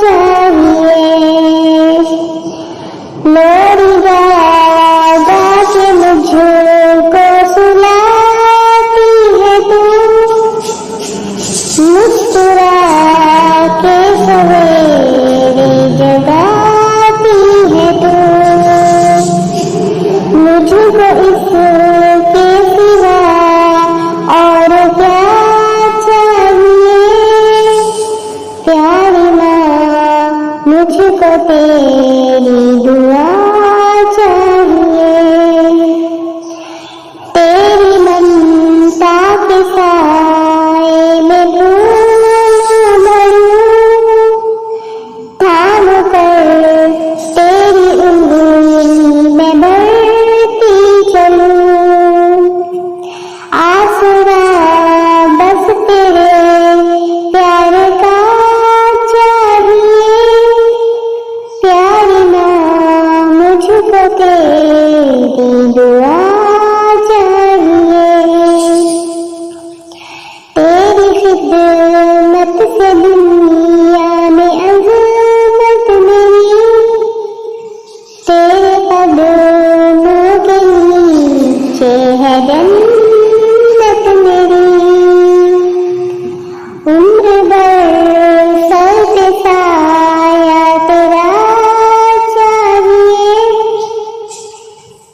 चाहिए। लोरी गा गा के मुझको सुलाती है तू, मुस्कुरा के सवेरे जगाती है तू। मुझको इसके सिवा और क्या चाहिए। प्यारी माँ मुझको तेरी दुआ चाहिए। तेरी ममता के साए में फूल मरूं, थाम कर तेरी उंगली में बढ़ती चलूं। आसरा बस तेरे प्यार का चाहिए। प्यारी माँ मुझको तेरी दुआ चाहिए। तेरी खिदमत से दुनिया में अज़मत मेरी, तेरे कदमों के नीचे है जन्नत मेरी। उम्र भर सर पे साया तेरा चाहिए।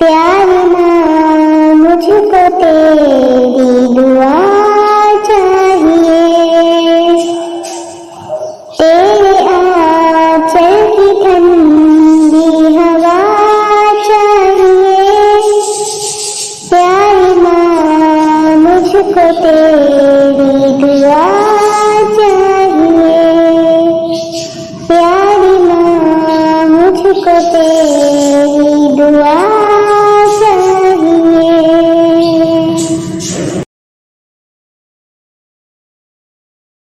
प्यारी माँ मुझको तेरी दुआ चाहिए। तेरे आंचल की ठंडी हवा चाहिए। प्यारी माँ मुझको